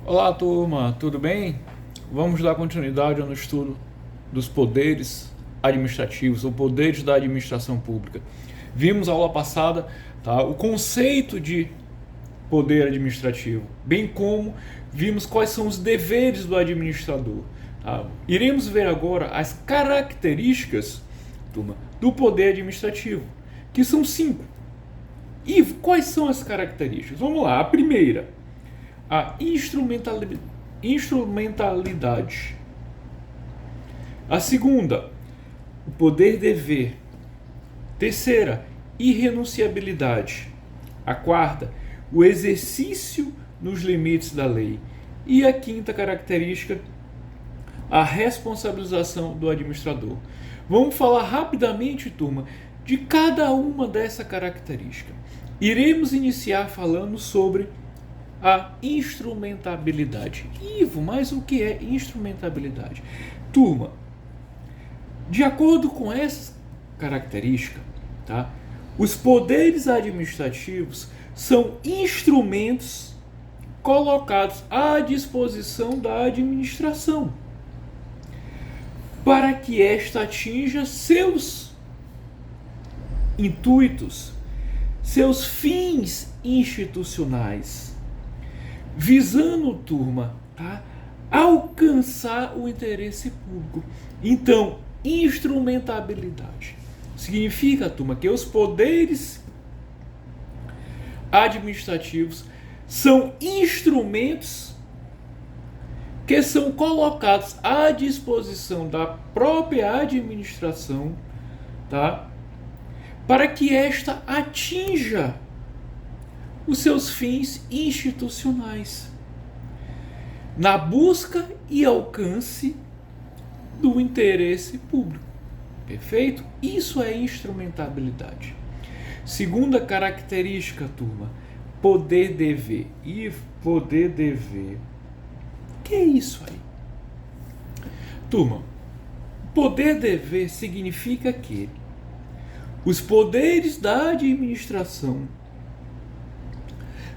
Olá, turma, tudo bem? Vamos dar continuidade no estudo dos poderes administrativos, ou poderes da administração pública. Vimos na aula passada, tá, o conceito de poder administrativo, bem como vimos quais são os deveres do administrador. Tá? Iremos ver agora as características, turma, do poder administrativo, que são 5. E quais são as características? Vamos lá, a primeira, a instrumentalidade. A segunda, o poder-dever. Terceira, irrenunciabilidade. A quarta, o exercício nos limites da lei. E a quinta característica, a responsabilização do administrador. Vamos falar rapidamente, turma, de cada uma dessa característica. Iremos iniciar falando sobre a instrumentabilidade. Ivo, mas o que é instrumentabilidade? Turma, de acordo com essa característica, tá, os poderes administrativos são instrumentos colocados à disposição da administração para que esta atinja seus intuitos, seus fins institucionais, visando, turma, tá, alcançar o interesse público. Então, instrumentabilidade significa, turma, que os poderes administrativos são instrumentos que são colocados à disposição da própria administração, tá, para que esta atinja os seus fins institucionais, na busca e alcance do interesse público. Perfeito? Isso é instrumentabilidade. Segunda característica, turma, poder-dever. E poder-dever. O que é isso aí? Turma, poder-dever significa que os poderes da administração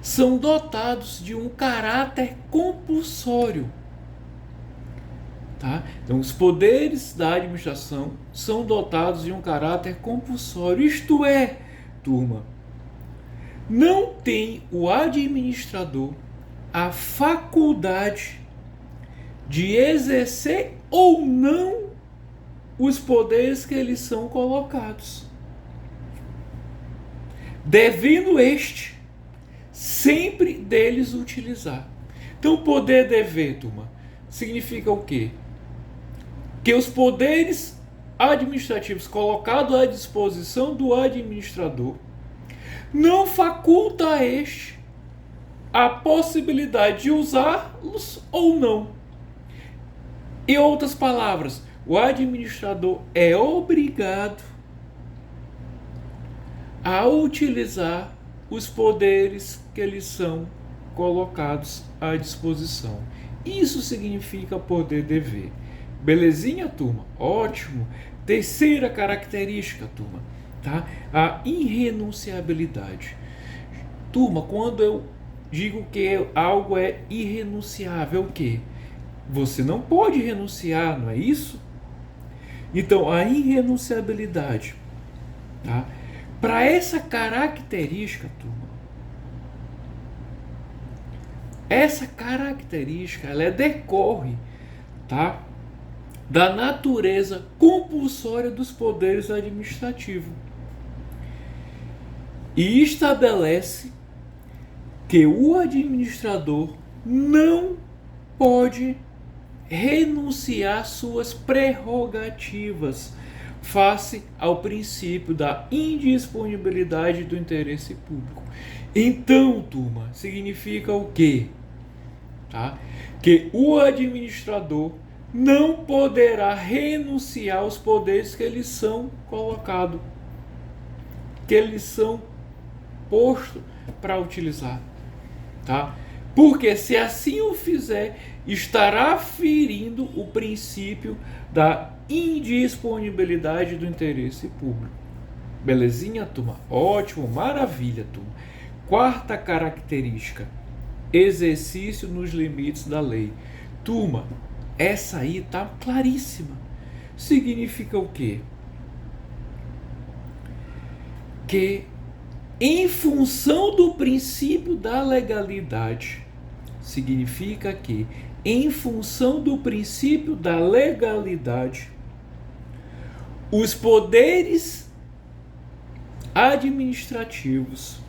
são dotados de um caráter compulsório. Tá? Então, os poderes da administração são dotados de um caráter compulsório. Isto é, turma, não tem o administrador a faculdade de exercer ou não os poderes que eles são colocados, devendo este sempre deles utilizar. Então, poder-dever, turma, significa o quê? Que os poderes administrativos colocados à disposição do administrador não faculta a este a possibilidade de usá-los ou não. Em outras palavras, o administrador é obrigado a utilizar os poderes que lhes são colocados à disposição. Isso significa poder-dever. Belezinha, turma? Ótimo. Terceira característica, turma, tá? A irrenunciabilidade. Turma, quando eu digo que algo é irrenunciável, o quê? Você não pode renunciar, não é isso? Então, a irrenunciabilidade, tá? Para essa característica, turma, essa característica, ela decorre, tá, da natureza compulsória dos poderes administrativos e estabelece que o administrador não pode renunciar suas prerrogativas face ao princípio da indisponibilidade do interesse público. Então, turma, significa o quê? Tá? Que o administrador não poderá renunciar aos poderes que eles são colocados, que eles são postos para utilizar. Tá? Porque se assim o fizer, estará ferindo o princípio da indisponibilidade do interesse público. Belezinha, turma? Ótimo, maravilha, turma. Quarta característica, exercício nos limites da lei. Turma, essa aí tá claríssima. Significa o quê? Que em função do princípio da legalidade, significa que em função do princípio da legalidade, os poderes administrativos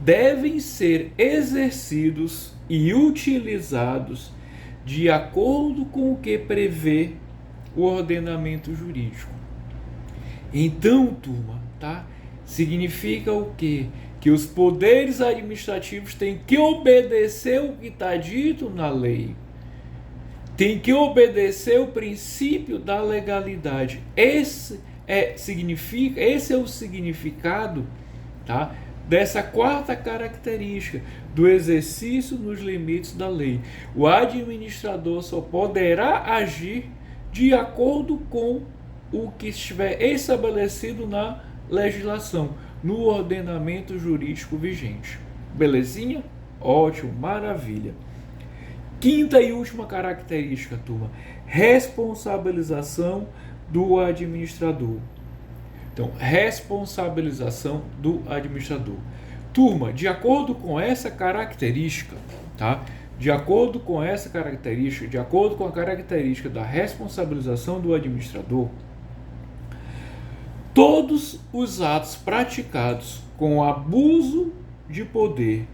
devem ser exercidos e utilizados de acordo com o que prevê o ordenamento jurídico. Então, turma, tá? Significa o quê? Que os poderes administrativos têm que obedecer o que está dito na lei. Tem que obedecer o princípio da legalidade. Esse é o significado, tá, dessa quarta característica do exercício nos limites da lei. O administrador só poderá agir de acordo com o que estiver estabelecido na legislação, no ordenamento jurídico vigente. Belezinha? Ótimo, maravilha. Quinta e última característica, turma: responsabilização do administrador. Então, responsabilização do administrador. Turma, de acordo com essa característica, tá? De acordo com a característica da responsabilização do administrador, todos os atos praticados com abuso de poder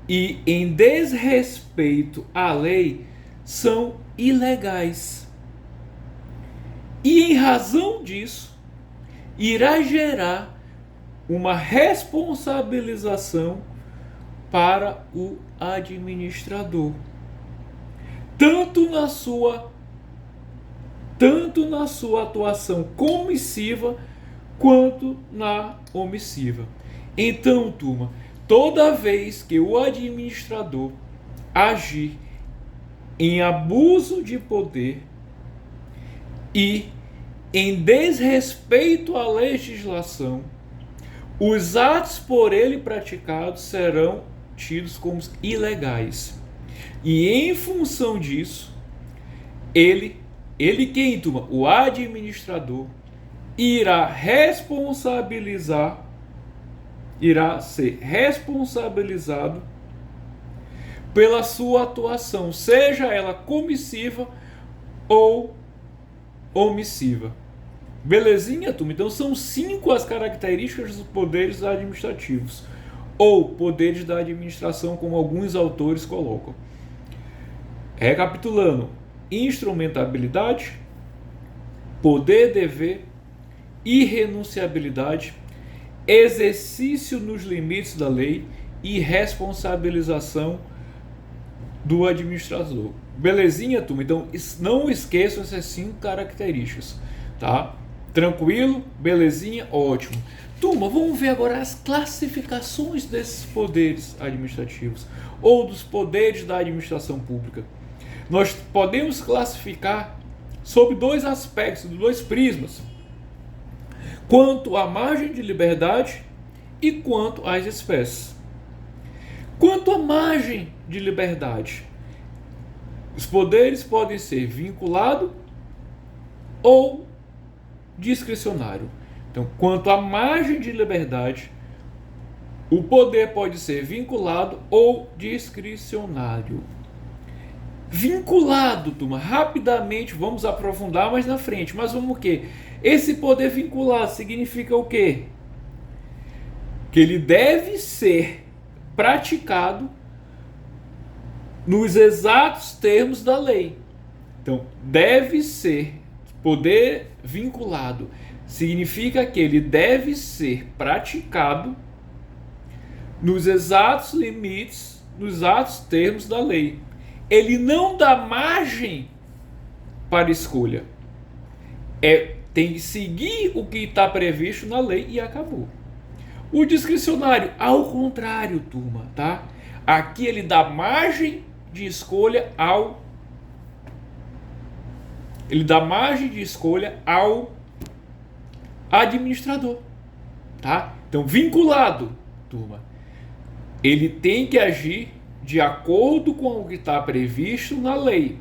e em desrespeito à lei são ilegais. E em razão disso, irá gerar uma responsabilização para o administrador, tanto na sua atuação comissiva quanto na omissiva. Então, turma, toda vez que o administrador agir em abuso de poder e em desrespeito à legislação, os atos por ele praticados serão tidos como ilegais. E em função disso, ele quem, turma? O administrador irá ser responsabilizado pela sua atuação, seja ela comissiva ou omissiva. Belezinha, turma? Então são 5 as características dos poderes administrativos, ou poderes da administração, como alguns autores colocam. Recapitulando: instrumentabilidade, poder dever, irrenunciabilidade, exercício nos limites da lei e responsabilização do administrador. Belezinha, turma? Então não esqueçam essas 5 características, tá? Tranquilo? Belezinha? Ótimo. Turma, vamos ver agora as classificações desses poderes administrativos ou dos poderes da administração pública. Nós podemos classificar sob 2 aspectos, 2 prismas: quanto à margem de liberdade e quanto às espécies. Quanto à margem de liberdade, os poderes podem ser vinculado ou discricionário. Então, quanto à margem de liberdade, o poder pode ser vinculado ou discricionário. Vinculado, turma, rapidamente vamos aprofundar mais na frente, mas vamos o quê? Esse poder vinculado significa o quê? Que ele deve ser praticado nos exatos termos da lei. Então, deve ser poder vinculado. Significa que ele deve ser praticado nos exatos limites, nos exatos termos da lei. Ele não dá margem para escolha. Tem que seguir o que está previsto na lei e acabou. O discricionário, ao contrário, turma, tá? Aqui ele dá margem de escolha ao administrador, tá? Então, vinculado, turma, ele tem que agir de acordo com o que está previsto na lei.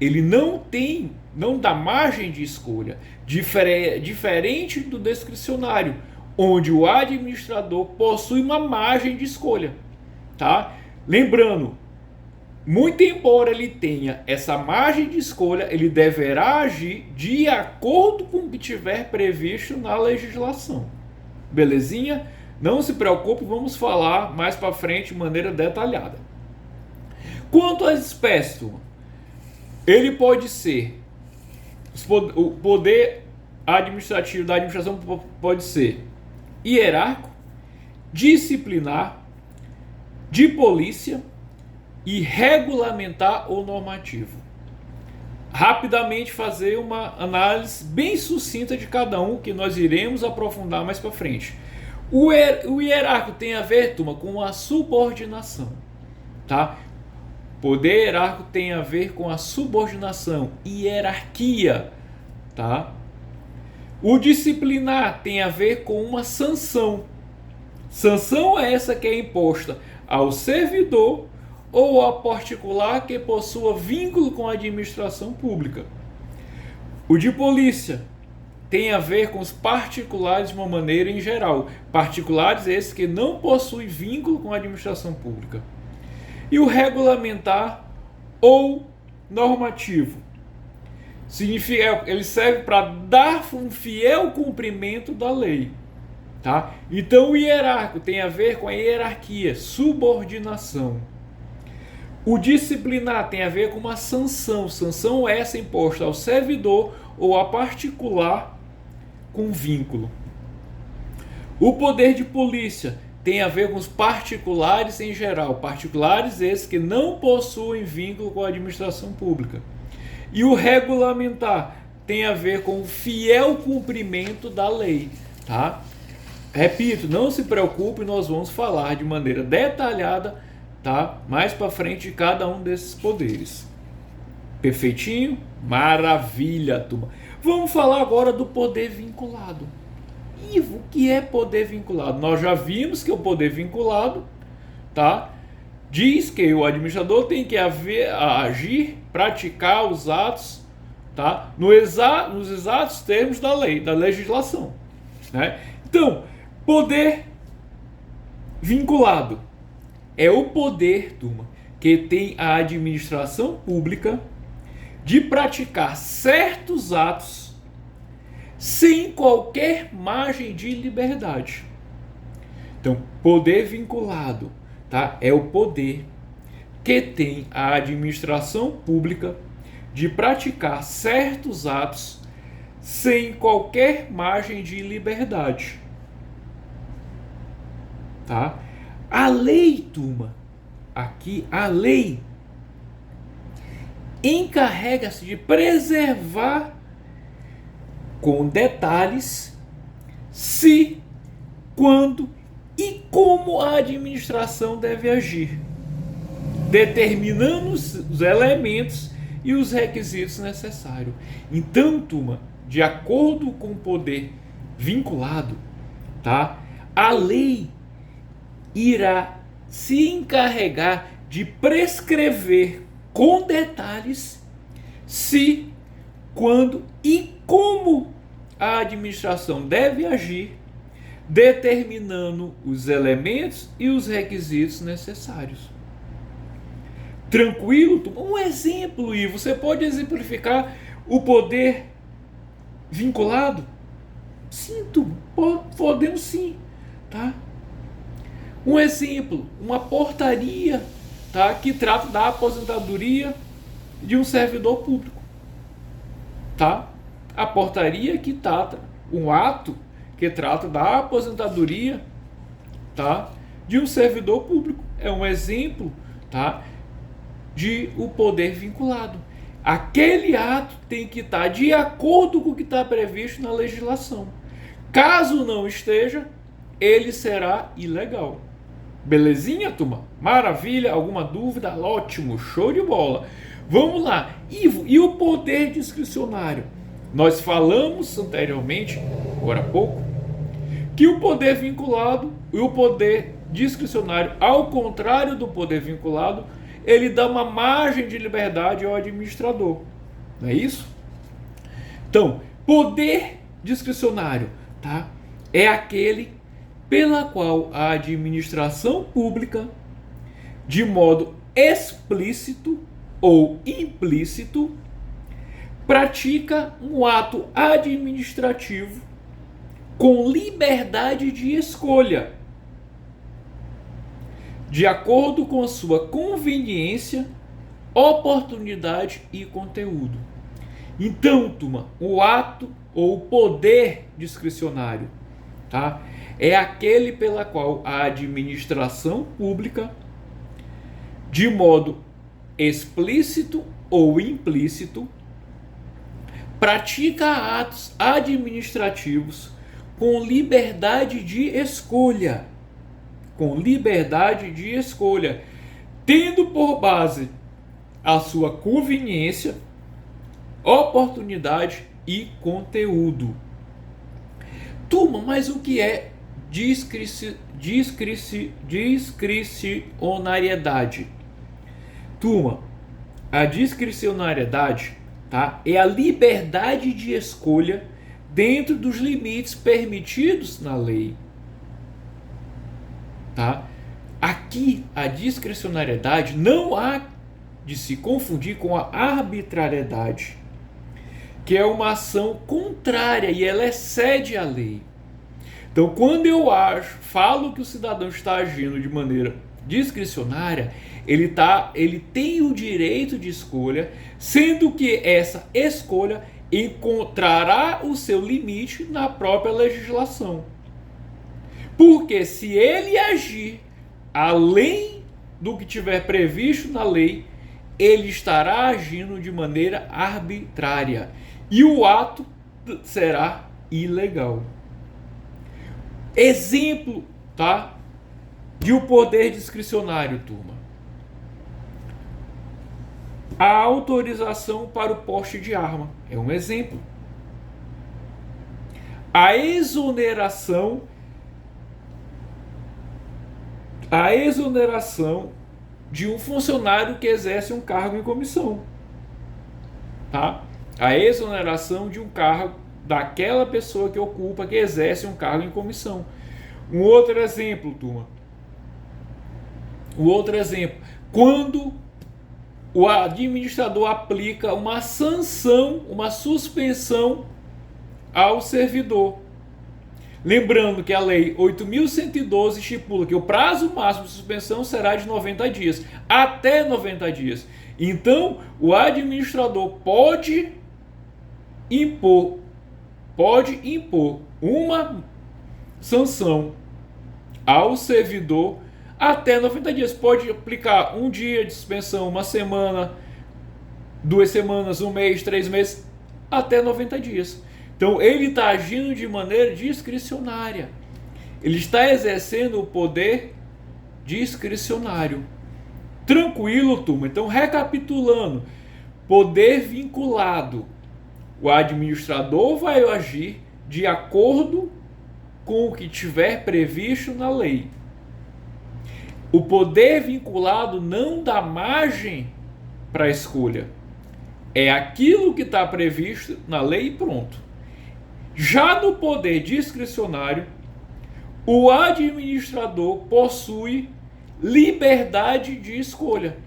Ele não dá margem de escolha, diferente do discricionário, onde o administrador possui uma margem de escolha, tá? Lembrando, muito embora ele tenha essa margem de escolha, ele deverá agir de acordo com o que tiver previsto na legislação. Belezinha? Não se preocupe, vamos falar mais para frente de maneira detalhada. Quanto às espécies, turma, ele pode ser, o poder administrativo da administração pode ser hierárquico, disciplinar, de polícia e regulamentar ou normativo. Rapidamente fazer uma análise bem sucinta de cada um, que nós iremos aprofundar mais para frente. O hierárquico tem a ver, turma, com a subordinação, tá? Poder hierárquico tem a ver com a subordinação, hierarquia, tá? O disciplinar tem a ver com uma sanção. Sanção é essa que é imposta ao servidor ou ao particular que possua vínculo com a administração pública. O de polícia tem a ver com os particulares de uma maneira em geral. Particulares esses que não possuem vínculo com a administração pública. E o regulamentar ou normativo significa, ele serve para dar um fiel cumprimento da lei, tá? Então o hierárquico tem a ver com a hierarquia, subordinação. O disciplinar tem a ver com uma sanção, sanção essa imposta ao servidor ou a particular com vínculo. O poder de polícia tem a ver com os particulares em geral, particulares esses que não possuem vínculo com a administração pública. E o regulamentar tem a ver com o fiel cumprimento da lei, tá? Repito, não se preocupe, nós vamos falar de maneira detalhada, tá? Mais para frente de cada um desses poderes. Perfeitinho? Maravilha, turma. Vamos falar agora do poder vinculado. Ivo, o que é poder vinculado? Nós já vimos que o poder vinculado, tá, diz que o administrador tem que agir, praticar os atos, tá, nos exatos termos da lei, da legislação, né? Então, poder vinculado é o poder, turma, que tem a administração pública de praticar certos atos sem qualquer margem de liberdade. Então, poder vinculado, tá? É o poder que tem a administração pública de praticar certos atos sem qualquer margem de liberdade, tá? A lei, turma, aqui a lei encarrega-se de preservar com detalhes se, quando e como a administração deve agir, determinando os elementos e os requisitos necessários. Então, turma, de acordo com o poder vinculado, tá? A lei irá se encarregar de prescrever com detalhes se, quando e como a administração deve agir, determinando os elementos e os requisitos necessários. Tranquilo? Um exemplo, e você pode exemplificar o poder vinculado? Sim, podemos sim, tá? Um exemplo, uma portaria, tá, que trata da aposentadoria de um servidor público, tá? A portaria que trata, um ato que trata da aposentadoria, tá, de um servidor público, é um exemplo, tá, de o poder vinculado. Aquele ato tem que estar de acordo com o que está previsto na legislação. Caso não esteja, ele será ilegal. Belezinha, turma? Maravilha? Alguma dúvida? Ótimo, show de bola. Vamos lá. Ivo, e o poder discricionário? Nós falamos anteriormente, agora há pouco, que o poder vinculado e o poder discricionário, ao contrário do poder vinculado, ele dá uma margem de liberdade ao administrador. Não é isso? Então, poder discricionário, tá? É aquele pela qual a administração pública, de modo explícito ou implícito, pratica um ato administrativo com liberdade de escolha, de acordo com a sua conveniência, oportunidade e conteúdo. Então, turma, o ato ou o poder discricionário, tá? É aquele pela qual a administração pública, de modo explícito ou implícito, pratica atos administrativos com liberdade de escolha. Com liberdade de escolha, tendo por base a sua conveniência, oportunidade e conteúdo. Turma, mas o que é discricionariedade? Turma, a discricionariedade, tá, é a liberdade de escolha dentro dos limites permitidos na lei. Tá? Aqui, a discricionariedade não há de se confundir com a arbitrariedade, que é uma ação contrária e ela excede a lei. Então, quando eu falo que o cidadão está agindo de maneira discricionária, ele tem o direito de escolha, sendo que essa escolha encontrará o seu limite na própria legislação. Porque se ele agir além do que tiver previsto na lei, ele estará agindo de maneira arbitrária e o ato será ilegal. Exemplo, tá, de o poder discricionário, turma. A autorização para o porte de arma é um exemplo. A exoneração de um funcionário que exerce um cargo em comissão, tá? A exoneração de um cargo daquela pessoa que ocupa, que exerce um cargo em comissão. Um outro exemplo, turma. Quando o administrador aplica uma sanção, uma suspensão ao servidor. Lembrando que a lei 8.112 estipula que o prazo máximo de suspensão será de 90 dias, até 90 dias. Então, o administrador pode impor uma sanção ao servidor até 90 dias. Pode aplicar um dia de suspensão, uma semana, 2 semanas, 1 mês, 3 meses, até 90 dias. Então, ele está agindo de maneira discricionária. Ele está exercendo o poder discricionário. Tranquilo, turma? Então, recapitulando. Poder vinculado. O administrador vai agir de acordo com o que tiver previsto na lei. O poder vinculado não dá margem para a escolha. É aquilo que está previsto na lei e pronto. Já no poder discricionário, o administrador possui liberdade de escolha.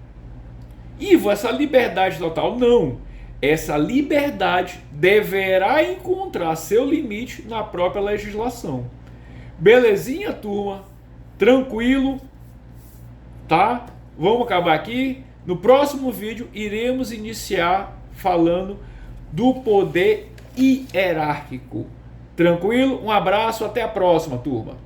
Ivo, essa liberdade total? Não. Essa liberdade deverá encontrar seu limite na própria legislação. Belezinha, turma? Tranquilo? Tá? Vamos acabar aqui. No próximo vídeo, iremos iniciar falando do poder hierárquico. Tranquilo? Um abraço, até a próxima, turma.